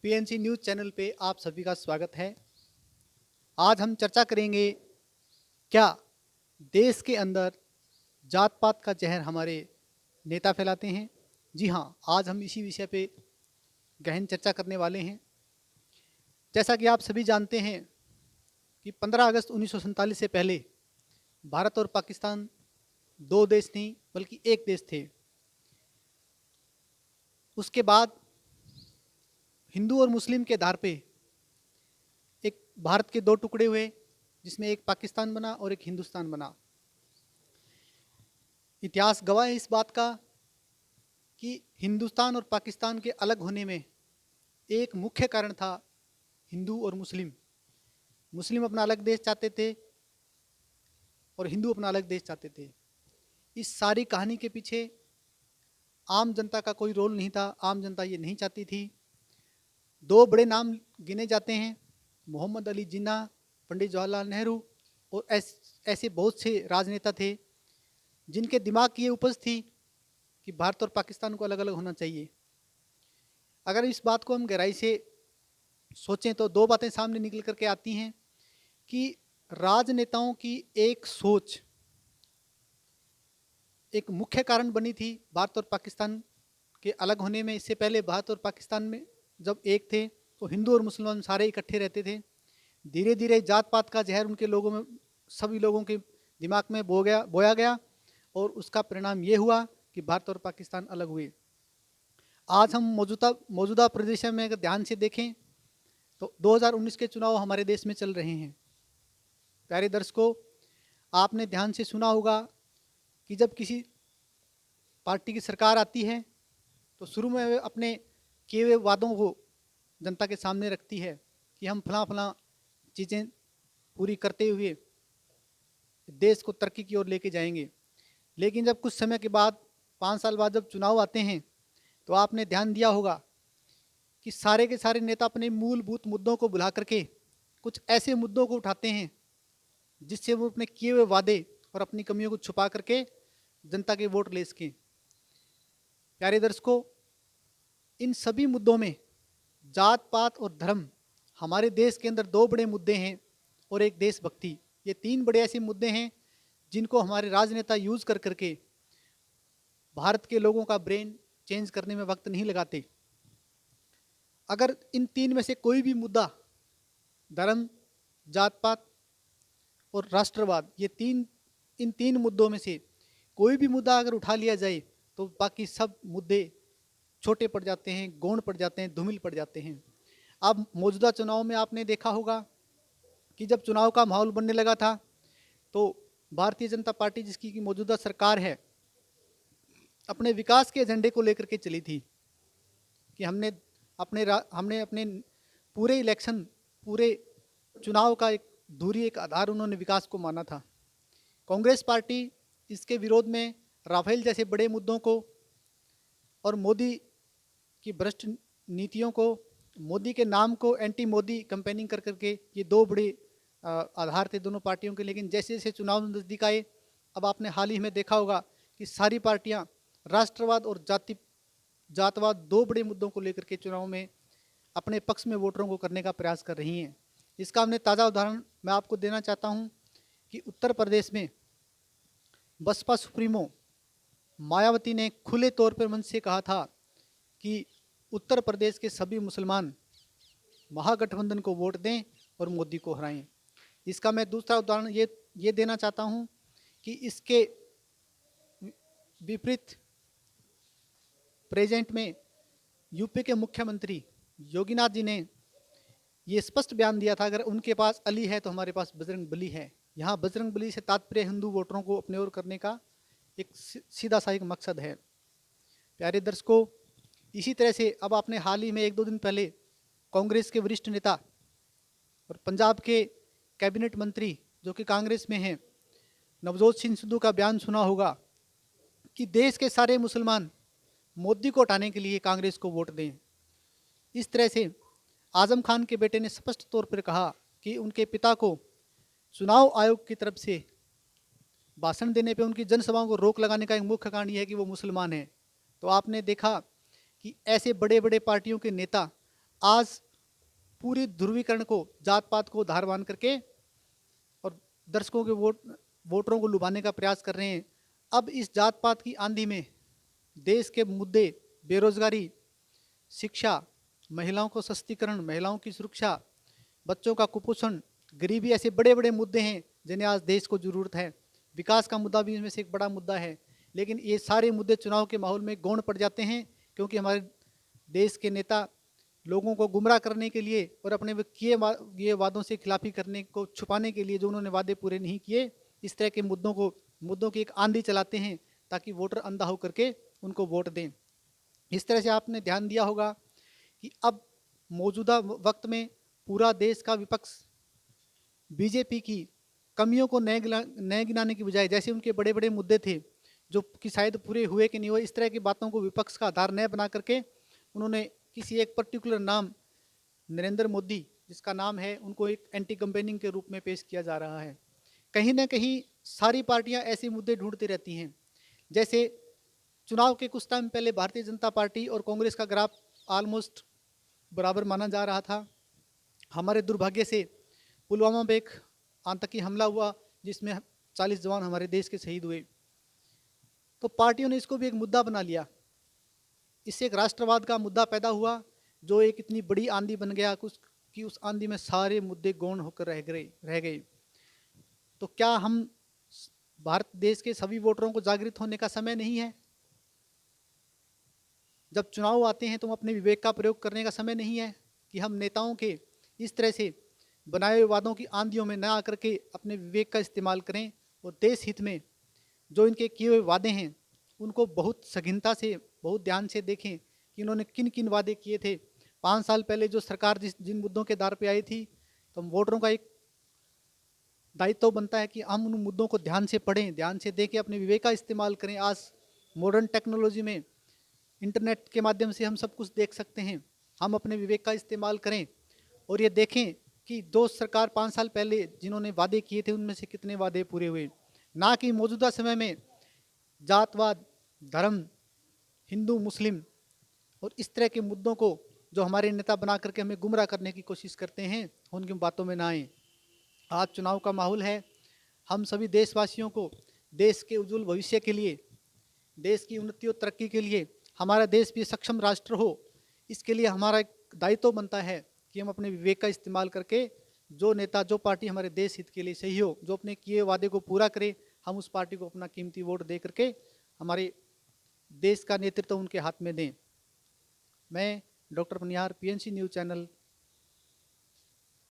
PNC news channel पे आप सभी का स्वागत है। आज हम चर्चा करेंगे, क्या देश के अंदर जात पात का जहर हमारे नेता फैलाते हैं। जी हाँ, आज हम इसी विषय पे गहन चर्चा करने वाले हैं। जैसा कि आप सभी जानते हैं कि 15 अगस्त 1947 से पहले भारत और पाकिस्तान दो देश नहीं बल्कि एक देश थे। उसके बाद हिंदू और मुस्लिम के आधार पे एक भारत के दो टुकड़े हुए, जिसमें एक पाकिस्तान बना और एक हिंदुस्तान बना। इतिहास गवाह है इस बात का कि हिंदुस्तान और पाकिस्तान के अलग होने में एक मुख्य कारण था हिंदू और मुस्लिम। मुस्लिम अपना अलग देश चाहते थे और हिंदू अपना अलग देश चाहते थे। इस सारी कहानी के पीछे आम जनता का कोई रोल नहीं था। आम जनता ये नहीं चाहती थी। दो बड़े नाम गिने जाते हैं, मोहम्मद अली जिन्ना, पंडित जवाहरलाल नेहरू, और ऐसे बहुत से राजनेता थे जिनके दिमाग की ये उपज थी कि भारत और पाकिस्तान को अलग अलग होना चाहिए। अगर इस बात को हम गहराई से सोचें तो दो बातें सामने निकल करके आती हैं कि राजनेताओं की एक सोच एक मुख्य कारण बनी थी भारत और पाकिस्तान के अलग होने में। इससे पहले भारत और पाकिस्तान में जब एक थे तो हिंदू और मुसलमान सारे इकट्ठे रहते थे। धीरे धीरे जात पात का जहर उनके लोगों में, सभी लोगों के दिमाग में बोया गया और उसका परिणाम ये हुआ कि भारत और पाकिस्तान अलग हुए। आज हम मौजूदा प्रदेश में अगर ध्यान से देखें तो 2019 के चुनाव हमारे देश में चल रहे हैं। प्यारे दर्शकों, आपने ध्यान से सुना होगा कि जब किसी पार्टी की सरकार आती है तो शुरू में वे अपने किए हुए वादों को जनता के सामने रखती है कि हम फलां चीज़ें पूरी करते हुए देश को तरक्की की ओर लेके जाएंगे। लेकिन जब कुछ समय के बाद 5 साल बाद जब चुनाव आते हैं तो आपने ध्यान दिया होगा कि सारे के सारे नेता अपने मूलभूत मुद्दों को भुला करके कुछ ऐसे मुद्दों को उठाते हैं जिससे वो अपने किए हुए वादे और अपनी कमियों को छुपा करके जनता के वोट ले सकें। प्यारे दर्शकों, इन सभी मुद्दों में जात पात और धर्म हमारे देश के अंदर दो बड़े मुद्दे हैं और एक देशभक्ति, ये तीन बड़े ऐसे मुद्दे हैं जिनको हमारे राजनेता यूज कर करके भारत के लोगों का ब्रेन चेंज करने में वक्त नहीं लगाते। अगर इन तीन में से कोई भी मुद्दा, धर्म, जात पात और राष्ट्रवाद, इन तीन मुद्दों में से कोई भी मुद्दा अगर उठा लिया जाए तो बाकी सब मुद्दे छोटे पड़ जाते हैं, गौण पड़ जाते हैं, धूमिल पड़ जाते हैं। अब मौजूदा चुनाव में आपने देखा होगा कि जब चुनाव का माहौल बनने लगा था तो भारतीय जनता पार्टी, जिसकी की मौजूदा सरकार है, अपने विकास के एजेंडे को लेकर के चली थी कि हमने अपने पूरे इलेक्शन, पूरे चुनाव का एक धुरी, एक आधार उन्होंने विकास को माना था। कांग्रेस पार्टी इसके विरोध में राफेल जैसे बड़े मुद्दों को और मोदी की भ्रष्ट नीतियों को, मोदी के नाम को एंटी मोदी कैंपेनिंग कर करके, ये दो बड़े आधार थे दोनों पार्टियों के। लेकिन जैसे जैसे चुनाव नज़दीक आए, अब आपने हाल ही में देखा होगा कि सारी पार्टियां राष्ट्रवाद और जातवाद, दो बड़े मुद्दों को लेकर के चुनाव में अपने पक्ष में वोटरों को करने का प्रयास कर रही हैं। इसका हमने ताज़ा उदाहरण मैं आपको देना चाहता हूं कि उत्तर प्रदेश में बसपा सुप्रीमो मायावती ने खुले तौर पर मंच से कहा था कि उत्तर प्रदेश के सभी मुसलमान महागठबंधन को वोट दें और मोदी को हराएं। इसका मैं दूसरा उदाहरण ये देना चाहता हूं कि इसके विपरीत प्रेजेंट में यूपी के मुख्यमंत्री योगीनाथ जी ने ये स्पष्ट बयान दिया था, अगर उनके पास अली है तो हमारे पास बजरंग बली है। यहाँ बजरंग बली से तात्पर्य हिंदू वोटरों को अपने ओर करने का एक सीधा सा एक मकसद है। प्यारे दर्शकों, इसी तरह से अब आपने हाल ही में 1-2 दिन पहले कांग्रेस के वरिष्ठ नेता और पंजाब के कैबिनेट मंत्री जो कि कांग्रेस में हैं, नवजोत सिंह सिद्धू का बयान सुना होगा कि देश के सारे मुसलमान मोदी को हटाने के लिए कांग्रेस को वोट दें। इस तरह से आजम खान के बेटे ने स्पष्ट तौर पर कहा कि उनके पिता को चुनाव आयोग की तरफ से भाषण देने पे, उनकी जनसभाओं को रोक लगाने का एक मुख्य कारण यह है कि वो मुसलमान हैं। तो आपने देखा कि ऐसे बड़े बड़े पार्टियों के नेता आज पूरी ध्रुवीकरण को, जात पात को धार बांध करके और दर्शकों के वोटरों को लुभाने का प्रयास कर रहे हैं। अब इस जात पात की आंधी में देश के मुद्दे, बेरोजगारी, शिक्षा, महिलाओं को सशक्तिकरण, महिलाओं की सुरक्षा, बच्चों का कुपोषण, गरीबी, ऐसे बड़े बड़े मुद्दे हैं जिन्हें आज देश को जरूरत है। विकास का मुद्दा भी इनमें से एक बड़ा मुद्दा है, लेकिन ये सारे मुद्दे चुनाव के माहौल में गौण पड़ जाते हैं, क्योंकि हमारे देश के नेता लोगों को गुमराह करने के लिए और अपने ये वादों से खिलाफी करने को छुपाने के लिए, जो उन्होंने वादे पूरे नहीं किए, इस तरह के मुद्दों की एक आंधी चलाते हैं ताकि वोटर अंधा होकर के उनको वोट दें। इस तरह से आपने ध्यान दिया होगा कि अब मौजूदा वक्त में पूरा देश का विपक्ष बीजेपी की कमियों को नए गिनाने की बजाय, जैसे उनके बड़े बड़े मुद्दे थे जो कि शायद पूरे हुए कि नहीं हुए, इस तरह की बातों को विपक्ष का आधार न बना करके उन्होंने किसी एक पर्टिकुलर नाम, नरेंद्र मोदी जिसका नाम है, उनको एक एंटी कैंपेनिंग के रूप में पेश किया जा रहा है। कहीं ना कहीं सारी पार्टियां ऐसे मुद्दे ढूंढती रहती हैं। जैसे चुनाव के कुछ टाइम पहले भारतीय जनता पार्टी और कांग्रेस का ग्राफ ऑलमोस्ट बराबर माना जा रहा था। हमारे दुर्भाग्य से पुलवामा में एक आतंकी हमला हुआ जिसमें 40 जवान हमारे देश के शहीद हुए, तो पार्टियों ने इसको भी एक मुद्दा बना लिया। इससे एक राष्ट्रवाद का मुद्दा पैदा हुआ, जो एक इतनी बड़ी आंधी बन गया कुछ कि उस आंधी में सारे मुद्दे गौण होकर रह गए। तो क्या हम भारत देश के सभी वोटरों को जागृत होने का समय नहीं है? जब चुनाव आते हैं तो अपने विवेक का प्रयोग करने का समय नहीं है कि हम नेताओं के इस तरह से बनाए हुए वादों की आंधियों में न आकर के अपने विवेक का इस्तेमाल करें और देश हित में जो इनके किए हुए वादे हैं उनको बहुत सघनता से, बहुत ध्यान से देखें कि इन्होंने किन किन वादे किए थे। 5 साल पहले जो सरकार जिन मुद्दों के दार पे आई थी, तो वोटरों का एक दायित्व बनता है कि हम उन मुद्दों को ध्यान से पढ़ें, ध्यान से देखें, अपने विवेक का इस्तेमाल करें। आज मॉडर्न टेक्नोलॉजी में इंटरनेट के माध्यम से हम सब कुछ देख सकते हैं। हम अपने विवेक का इस्तेमाल करें और ये देखें कि जो सरकार 5 साल पहले जिन्होंने वादे किए थे उनमें से कितने वादे पूरे हुए, ना कि मौजूदा समय में जातवाद, धर्म, हिंदू मुस्लिम और इस तरह के मुद्दों को जो हमारे नेता बना करके हमें गुमराह करने की कोशिश करते हैं, उनकी बातों में ना आए। आज चुनाव का माहौल है। हम सभी देशवासियों को देश के उज्जवल भविष्य के लिए, देश की उन्नति और तरक्की के लिए, हमारा देश भी सक्षम राष्ट्र हो, इसके लिए हमारा एक दायित्व बनता है कि हम अपने विवेक का इस्तेमाल करके जो नेता, जो पार्टी हमारे देश हित के लिए सही हो, जो अपने किए वादे को पूरा करे, हम उस पार्टी को अपना कीमती वोट दे करके हमारे देश का नेतृत्व उनके हाथ में दें। मैं doctor Panihar, PNC news channel